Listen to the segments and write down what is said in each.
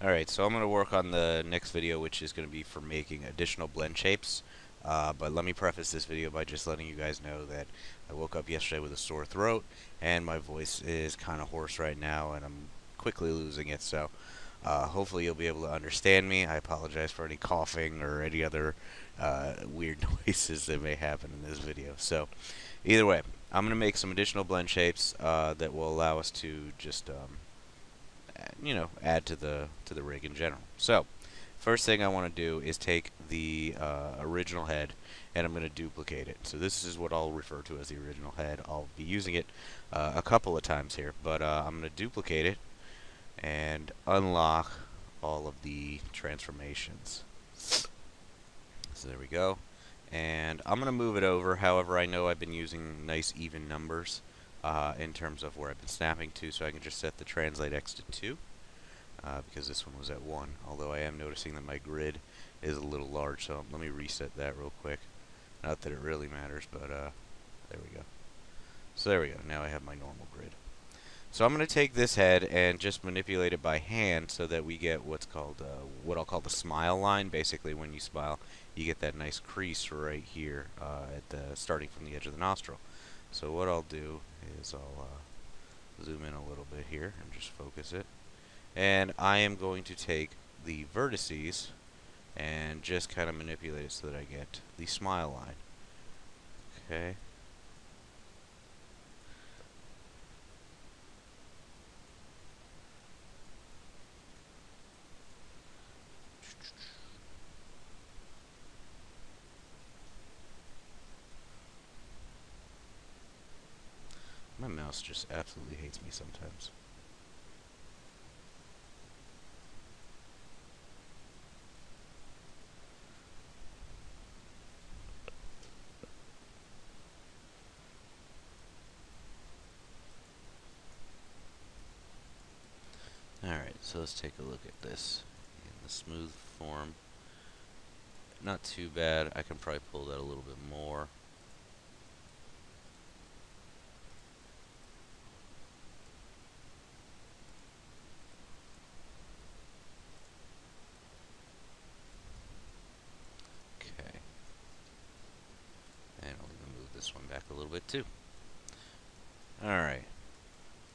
Alright, so I'm going to work on the next video, which is going to be for making additional blend shapes. But let me preface this video by just letting you guys know that I woke up yesterday with a sore throat, and my voice is kind of hoarse right now, and I'm quickly losing it. So hopefully you'll be able to understand me. I apologize for any coughing or any other weird noises that may happen in this video. So either way, I'm going to make some additional blend shapes that will allow us to just add to the rig in general. So first thing I want to do is take the original head, and I'm going to duplicate it. So this is what I'll refer to as the original head. I'll be using it a couple of times here, but I'm going to duplicate it and unlock all of the transformations. So there we go. And I'm going to move it over. However, I know I've been using nice even numbers in terms of where I've been snapping to, so I can just set the translate X to 2 because this one was at 1, although I am noticing that my grid is a little large, so let me reset that real quick. Not that it really matters, but there we go. So there we go. Now I have my normal grid. So I'm going to take this head and just manipulate it by hand so that we get what's called what I'll call the smile line. Basically, when you smile, you get that nice crease right here at the starting from the edge of the nostril. So what I'll do is I'll zoom in a little bit here and just focus it. And I am going to take the vertices and just kind of manipulate it so that I get the smile line. Okay. My mouse just absolutely hates me sometimes. Alright, so let's take a look at this in the smooth form. Not too bad. I can probably pull that a little bit more. Okay. And I'll even move this one back a little bit too. Alright.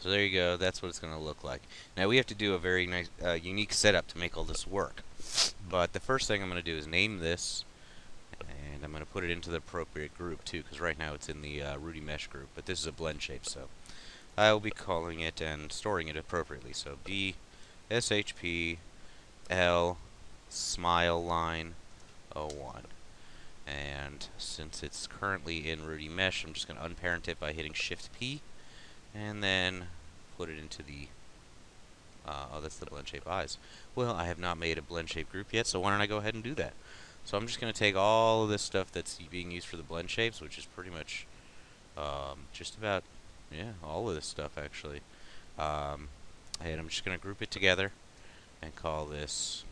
So there you go. That's what it's going to look like. Now we have to do a very nice, unique setup to make all this work. But the first thing I'm going to do is name this, and I'm going to put it into the appropriate group too, because right now it's in the Rudy Mesh group. But this is a blend shape, so I will be calling it and storing it appropriately. So B, SHP, L, Smile Line, 01. And since it's currently in Rudy Mesh, I'm just going to unparent it by hitting Shift P, and then put it into the oh, that's the blend shape eyes. Well, I have not made a blend shape group yet, so why don't I go ahead and do that? So I'm just going to take all of this stuff that's being used for the blend shapes, which is pretty much just about, yeah, all of this stuff actually. And I'm just going to group it together and call this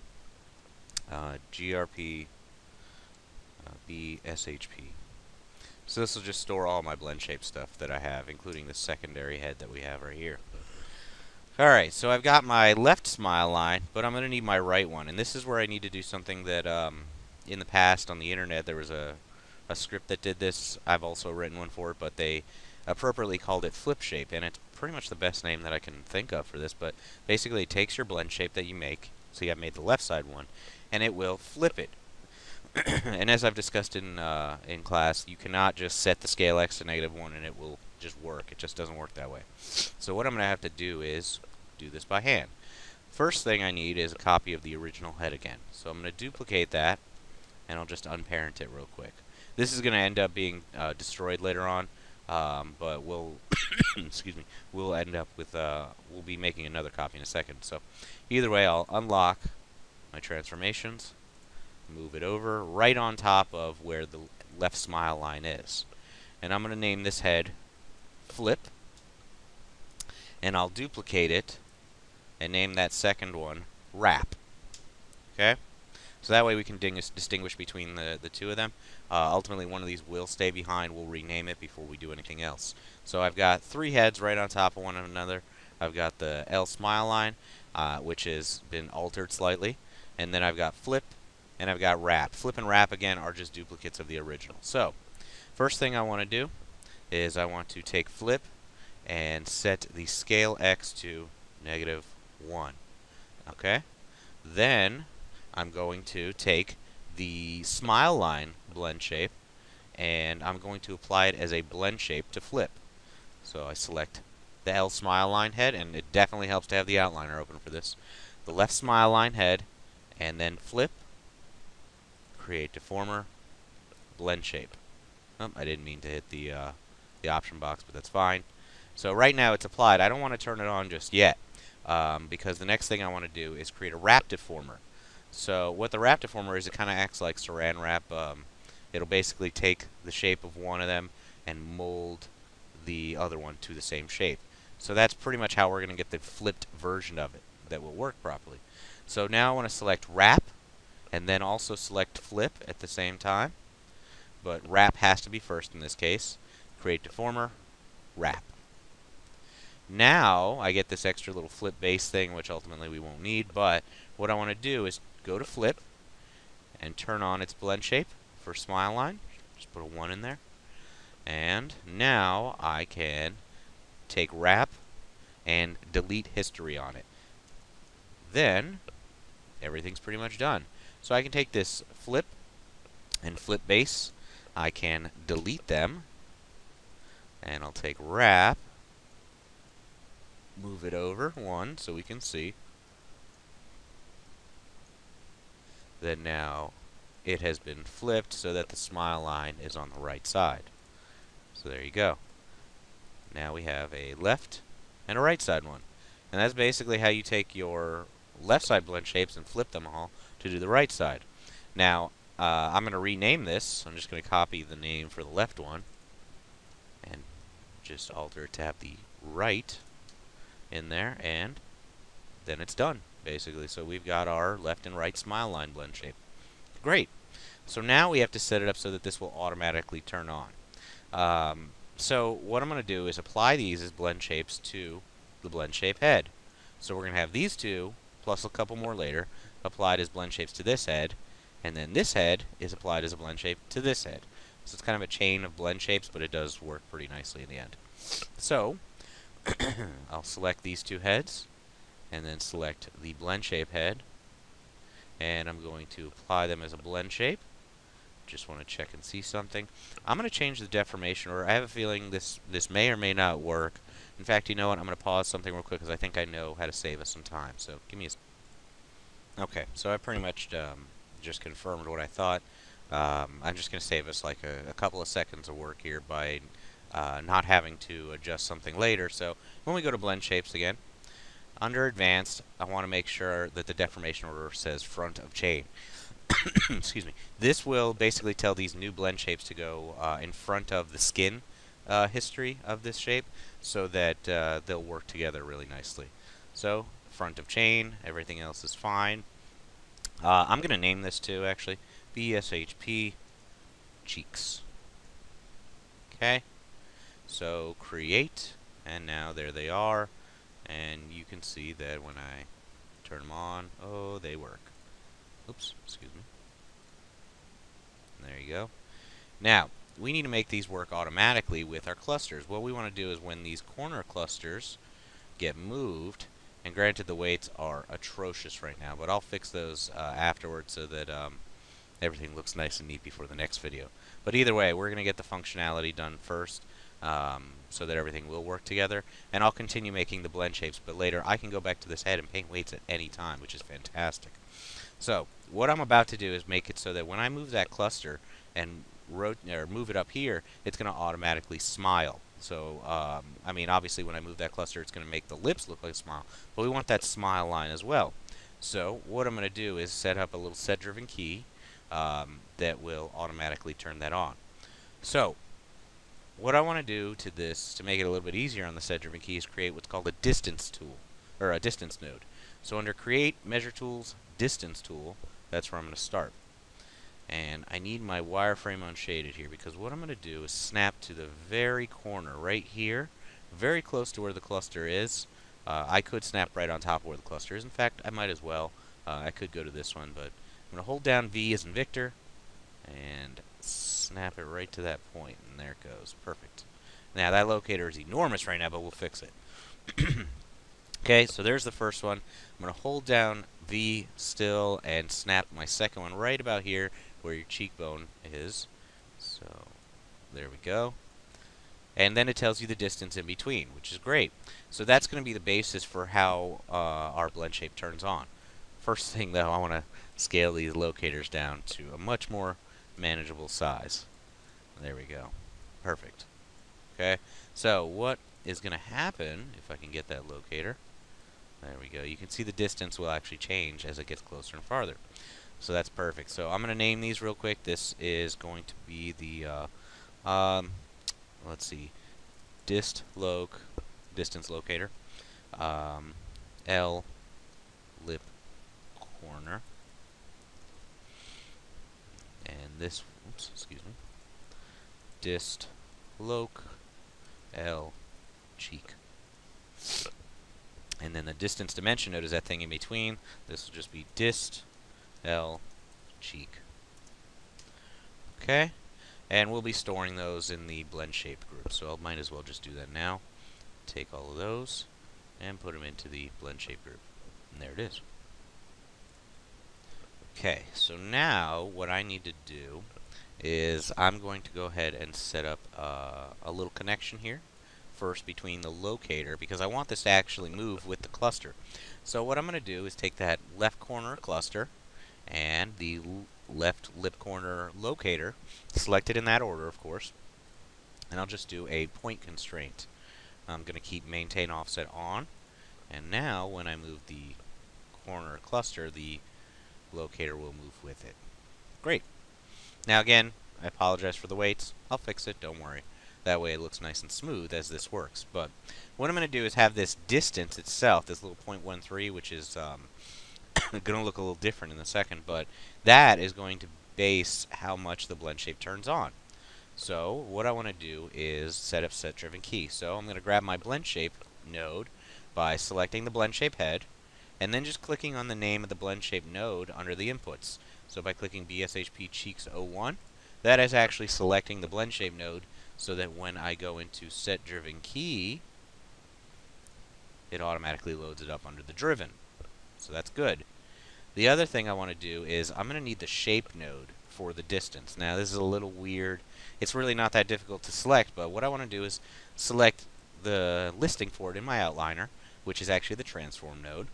GRP BSHP. So this will just store all my blend shape stuff that I have, including the secondary head that we have right here. Alright, so I've got my left smile line, but I'm going to need my right one. And this is where I need to do something that in the past on the internet there was a script that did this. I've also written one for it, but they appropriately called it flip shape. And it's pretty much the best name that I can think of for this. But basically it takes your blend shape that you make, so you have made the left side one, and it will flip it. And as I've discussed in class, you cannot just set the scale X to -1 and it will just work. It just doesn't work that way. So what I'm going to have to do is do this by hand. First thing I need is a copy of the original head again. So I'm going to duplicate that, and I'll just unparent it real quick. This is going to end up being destroyed later on, but we'll excuse me, we'll end up with we'll be making another copy in a second. So either way, I'll unlock my transformations, move it over right on top of where the left smile line is. And I'm going to name this head Flip. And I'll duplicate it and name that second one Wrap. Okay? So that way we can distinguish between the two of them. Ultimately, one of these will stay behind. We'll rename it before we do anything else. So I've got 3 heads right on top of one another. I've got the L smile line. which has been altered slightly. And then I've got flip, and I've got wrap. Flip and wrap, again, are just duplicates of the original. So, first thing I want to do is I want to take flip and set the scale X to -1. Okay? Then I'm going to take the smile line blend shape, and I'm going to apply it as a blend shape to flip. So I select the L smile line head, and it definitely helps to have the outliner open for this. The left smile line head, and then flip, create deformer, blend shape. Oh, I didn't mean to hit the option box, but that's fine. So right now it's applied. I don't want to turn it on just yet, because the next thing I want to do is create a wrap deformer. So what the wrap deformer is, it kind of acts like saran wrap. It'll basically take the shape of one of them and mold the other one to the same shape. So that's pretty much how we're going to get the flipped version of it that will work properly. So now I want to select wrap, and then also select flip at the same time. But wrap has to be first in this case. Create deformer, wrap. Now I get this extra little flip base thing, which ultimately we won't need, but what I want to do is go to flip and turn on its blend shape for smile line. Just put a 1 in there. And now I can take wrap and delete history on it. Then everything's pretty much done. So I can take this flip and flip base. I can delete them, and I'll take wrap, move it over 1 so we can see. Then now it has been flipped so that the smile line is on the right side. So there you go. Now we have a left and a right side one. And that's basically how you take your left side blend shapes and flip them all to do the right side. Now, I'm going to rename this. I'm just going to copy the name for the left one and just alter it to have the right in there, and then it's done, basically. So we've got our left and right smile line blend shape. Great. So now we have to set it up so that this will automatically turn on. So what I'm going to do is apply these as blend shapes to the blend shape head. So we're going to have these two, plus a couple more later, applied as blend shapes to this head, and then this head is applied as a blend shape to this head. So it's kind of a chain of blend shapes, but it does work pretty nicely in the end. So I'll select these two heads, and then select the blend shape head, and I'm going to apply them as a blend shape. Just want to check and see something. I'm going to change the deformation order. I have a feeling this may or may not work. In fact, you know what? I'm going to pause something real quick because I think I know how to save us some time. So give me a... Okay, so I pretty much just confirmed what I thought. I'm just going to save us like a couple of seconds of work here by not having to adjust something later. So when we go to blend shapes again, under advanced, I want to make sure that the deformation order says front of chain. Excuse me. This will basically tell these new blend shapes to go in front of the skin history of this shape, so that they'll work together really nicely. So front of chain, everything else is fine. I'm going to name this too, actually, BSHP cheeks. Okay, so create, and now there they are, and you can see that when I turn them on, oh, they work. Oops, excuse me. There you go. Now, we need to make these work automatically with our clusters. What we want to do is when these corner clusters get moved, and granted the weights are atrocious right now, but I'll fix those afterwards so that everything looks nice and neat before the next video. But either way, we're going to get the functionality done first, so that everything will work together, and I'll continue making the blend shapes, but later I can go back to this head and paint weights at any time, which is fantastic. So what I'm about to do is make it so that when I move that cluster and move it up here, it's going to automatically smile. So, I mean, obviously when I move that cluster, it's going to make the lips look like a smile, but we want that smile line as well. So what I'm going to do is set up a little set-driven key that will automatically turn that on. So what I want to do to this, to make it a little bit easier on the set-driven key, is create what's called a distance tool, or a distance node. So under Create, Measure Tools, Distance Tool, that's where I'm going to start. And I need my wireframe unshaded here, because what I'm going to do is snap to the very corner right here, very close to where the cluster is, I could snap right on top of where the cluster is. In fact, I might as well. I could go to this one, but I'm going to hold down V as in Victor and snap it right to that point, and there it goes. Perfect. Now, that locator is enormous right now, but we'll fix it. Okay, so there's the first one. I'm going to hold down V still and snap my second one right about here where your cheekbone is. So, there we go. And then it tells you the distance in between, which is great. So that's going to be the basis for how our blend shape turns on. First thing, though, I want to scale these locators down to a much more manageable size. There we go. Perfect. Okay, so what is going to happen, if I can get that locator, there we go. You can see the distance will actually change as it gets closer and farther. So that's perfect. So I'm going to name these real quick. This is going to be the, let's see, distance locator, L lip corner, and this, oops, excuse me, dist loc L cheek. And then the distance dimension node is that thing in between. This will just be dist L cheek. Okay? And we'll be storing those in the blend shape group. So I might as well just do that now. Take all of those and put them into the blend shape group. And there it is. Okay, so now what I need to do is I'm going to go ahead and set up a little connection here first between the locator, because I want this to actually move with the cluster. So what I'm going to do is take that left corner cluster and the left lip corner locator, select it in that order, of course, and I'll just do a point constraint. I'm going to keep maintain offset on, and now when I move the corner cluster, the locator will move with it. Great. Now again, I apologize for the weights. I'll fix it, don't worry. That way it looks nice and smooth as this works. But what I'm going to do is have this distance itself, this little 0.13, which is going to look a little different in a second, but that is going to base how much the blend shape turns on. So what I want to do is set up set driven key. So I'm going to grab my blend shape node by selecting the blend shape head, and then just clicking on the name of the blend shape node under the inputs. So by clicking BSHP Cheeks 01, that is actually selecting the blend shape node, so that when I go into set driven key, it automatically loads it up under the driven. So that's good. The other thing I want to do is I'm going to need the shape node for the distance. Now this is a little weird. It's really not that difficult to select, but what I want to do is select the listing for it in my outliner, which is actually the transform node.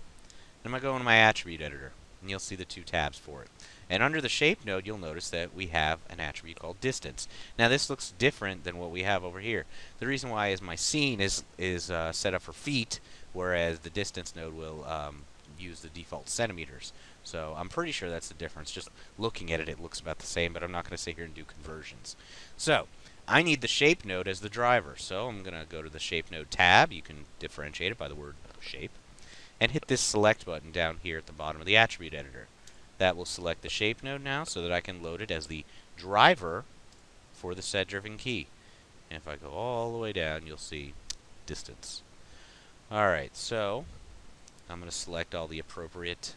And I'm going to go into my attribute editor, and you'll see the two tabs for it. And under the shape node, you'll notice that we have an attribute called distance. Now this looks different than what we have over here. The reason why is my scene is set up for feet, whereas the distance node will use the default centimeters. So I'm pretty sure that's the difference. Just looking at it, it looks about the same, but I'm not going to sit here and do conversions. So I need the shape node as the driver. So I'm going to go to the shape node tab. You can differentiate it by the word shape, and hit this select button down here at the bottom of the attribute editor. That will select the shape node now so that I can load it as the driver for the set driven key. And if I go all the way down, you'll see distance. Alright, so I'm going to select all the appropriate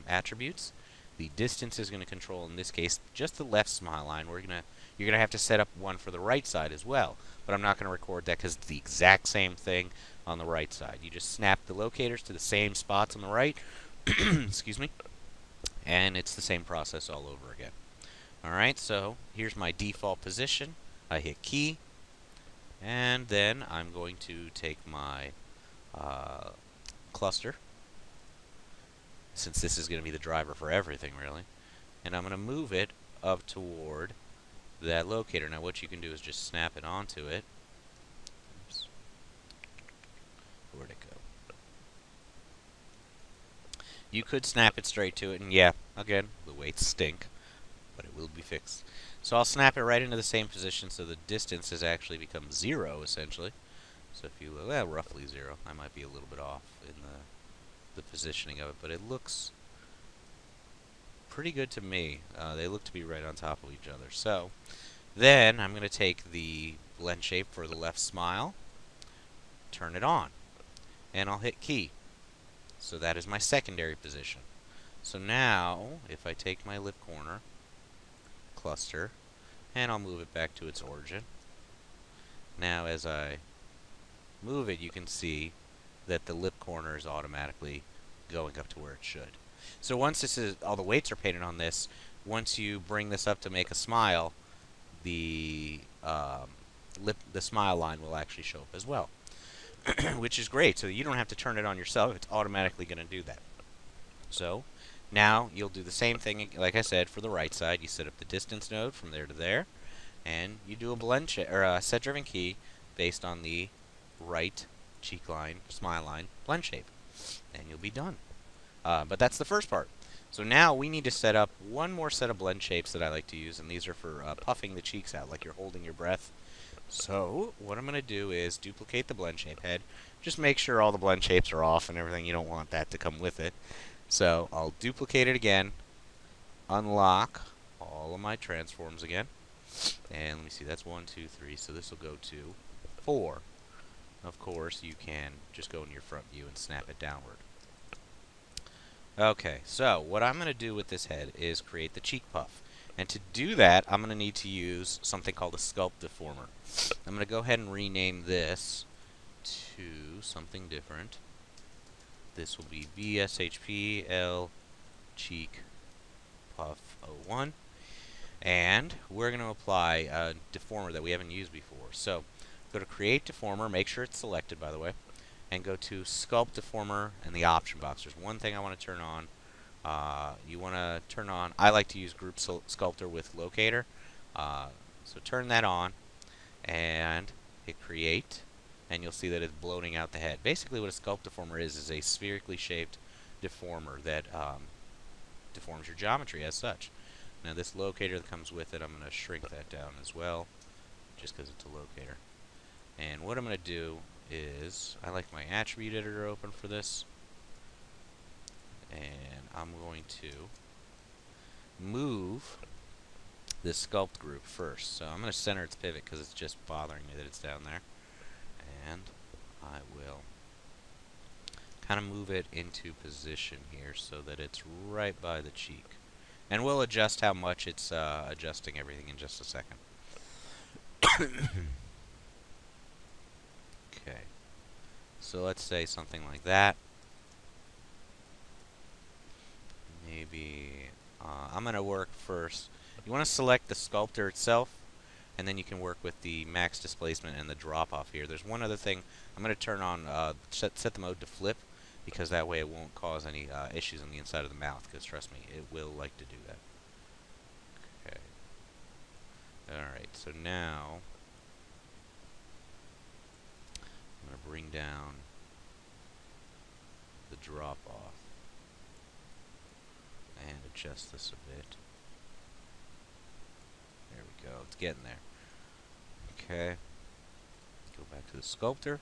attributes. The distance is going to control, in this case, just the left smile line. You're going to have to set up one for the right side as well. But I'm not going to record that because it's the exact same thing on the right side. You just snap the locators to the same spots on the right. Excuse me. And it's the same process all over again. Alright, so here's my default position. I hit key, and then I'm going to take my cluster, since this is going to be the driver for everything really, and I'm going to move it up toward that locator. Now what you can do is just snap it onto it. Oops. Where'd it go? You could snap it straight to it, and yeah, again, the weights stink, but it will be fixed. So I'll snap it right into the same position so the distance has actually become 0, essentially. So if you look, well, roughly 0. I might be a little bit off in the positioning of it, but it looks pretty good to me. They look to be right on top of each other. So then I'm going to take the blend shape for the left smile, turn it on. and I'll hit key. So that is my secondary position. So now, if I take my lip corner, cluster, and I'll move it back to its origin. Now as I move it, you can see that the lip corner is automatically going up to where it should. So once this is, all the weights are painted on this, once you bring this up to make a smile, the smile line will actually show up as well, which is great. So you don't have to turn it on yourself; it's automatically going to do that. So now you'll do the same thing, like I said, for the right side. You set up the distance node from there to there, and you do a blend or a set-driven key based on the right cheek line, smile line, blend shape, and you'll be done. But that's the first part. So now we need to set up one more set of blend shapes that I like to use, and these are for puffing the cheeks out like you're holding your breath. So what I'm going to do is duplicate the blend shape head. Just make sure all the blend shapes are off and everything. You don't want that to come with it. So I'll duplicate it again, unlock all of my transforms again, and let me see, that's 1, 2, 3, so this will go to 4. Of course, you can just go in your front view and snap it downward. Okay, so what I'm going to do with this head is create the cheek puff. And to do that, I'm going to need to use something called a sculpt deformer. I'm going to go ahead and rename this to something different. This will be BSHPL Cheek Puff 01. And we're going to apply a deformer that we haven't used before. So go to Create Deformer, make sure it's selected, by the way, and go to Sculpt Deformer in the option box. There's one thing I want to turn on. You want to turn on, I like to use Group Sculptor with Locator. So turn that on and hit Create, and you'll see that it's bloating out the head. Basically what a sculpt deformer is a spherically shaped deformer that deforms your geometry as such. Now this locator that comes with it, I'm going to shrink that down as well, just because it's a locator. And what I'm going to do is, I like my attribute editor open for this, and I'm going to move this sculpt group first. So I'm going to center its pivot because it's just bothering me that it's down there. And I will kind of move it into position here so that it's right by the cheek. And we'll adjust how much it's adjusting everything in just a second. Okay. So let's say something like that. Maybe I'm going to work first. You want to select the sculptor itself, and then you can work with the max displacement and the drop off here. There's one other thing. I'm going to turn on, set the mode to flip, because that way it won't cause any issues on the inside of the mouth, because trust me, it will like to do that. Okay. Alright, so now I'm going to bring down the drop off and adjust this a bit. There we go, it's getting there. Okay, go back to the sculptor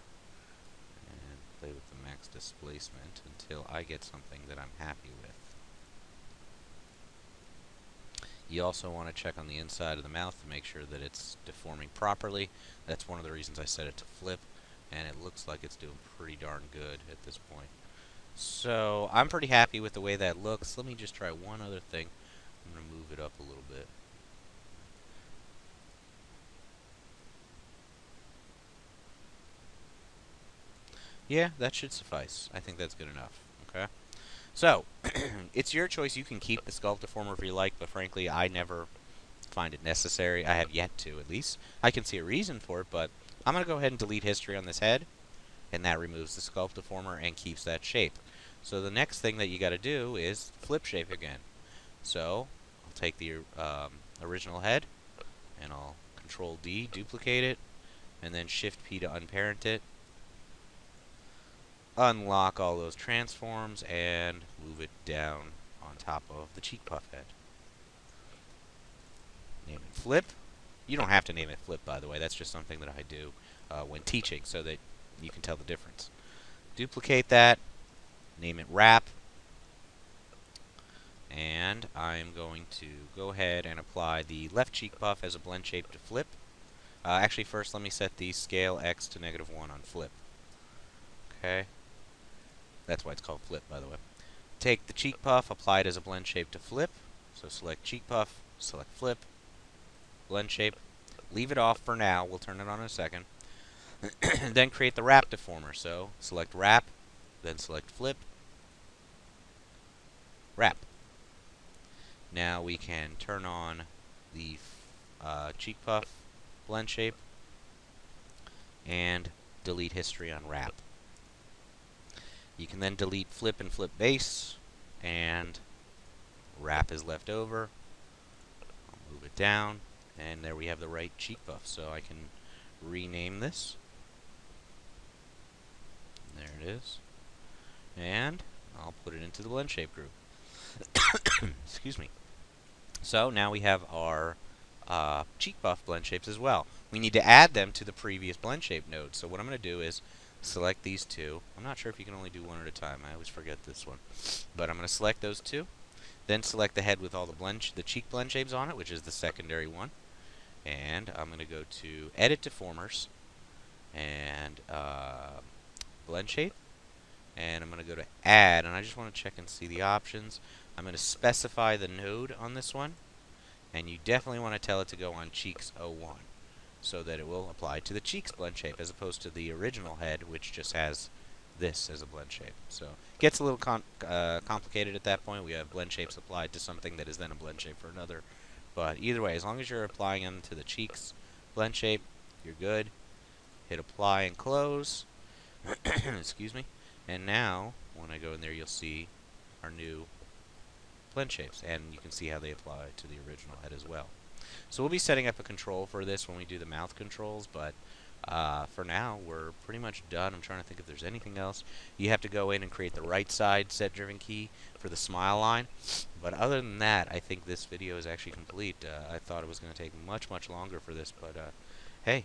and play with the max displacement until I get something that I'm happy with. You also want to check on the inside of the mouth to make sure that it's deforming properly. That's one of the reasons I set it to flip, and it looks like it's doing pretty darn good at this point. So I'm pretty happy with the way that looks. Let me just try one other thing. I'm going to move it up a little bit. Yeah, that should suffice. I think that's good enough. Okay. So, it's your choice. You can keep the sculpt deformer if you like, but frankly, I never find it necessary. I have yet to, at least. I can see a reason for it, but I'm going to go ahead and delete history on this head, and that removes the sculpt deformer and keeps that shape. So the next thing that you got to do is flip shape again. So, I'll take the original head, and I'll Control D, duplicate it, and then Shift P to unparent it. Unlock all those transforms and move it down on top of the cheek puff head. Name it Flip. You don't have to name it Flip, by the way. That's just something that I do when teaching so that you can tell the difference. Duplicate that. Name it Wrap. And I'm going to go ahead and apply the left cheek puff as a blend shape to Flip. Actually, first let me set the scale X to -1 on Flip. Okay. That's why it's called flip, by the way. Take the cheek puff, apply it as a blend shape to flip. So select cheek puff, select flip, blend shape. Leave it off for now. We'll turn it on in a second. Then create the wrap deformer. So select wrap, then select flip, wrap. Now we can turn on the cheek puff blend shape and delete history on wrap. You can then delete flip and flip base, and wrap is left over. I'll move it down, and there we have the right cheek buff. So I can rename this. There it is. And I'll put it into the blend shape group. Excuse me. So now we have our cheek buff blend shapes as well. We need to add them to the previous blend shape node. So what I'm going to do is select these two. I'm not sure if you can only do one at a time. I always forget this one. But I'm going to select those two. Then select the head with all the cheek blend shapes on it, which is the secondary one. And I'm going to go to Edit Deformers and Blend Shape. And I'm going to go to Add, and I just want to check and see the options. I'm going to specify the node on this one. And you definitely want to tell it to go on Cheeks 01, so that it will apply to the cheeks blend shape, as opposed to the original head, which just has this as a blend shape. So it gets a little complicated at that point. We have blend shapes applied to something that is then a blend shape for another. But either way, as long as you're applying them to the cheeks blend shape, you're good. Hit apply and close. Excuse me. And now, when I go in there, you'll see our new blend shapes, and you can see how they apply to the original head as well. So we'll be setting up a control for this when we do the mouth controls, but for now we're pretty much done. I'm trying to think if there's anything else. You have to go in and create the right side set driven key for the smile line, but other than that, I think this video is actually complete. I thought it was going to take much longer for this, but hey,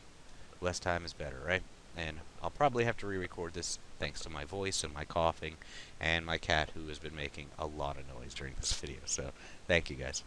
less time is better, right? And I'll probably have to re-record this thanks to my voice and my coughing and my cat, who has been making a lot of noise during this video. So thank you guys.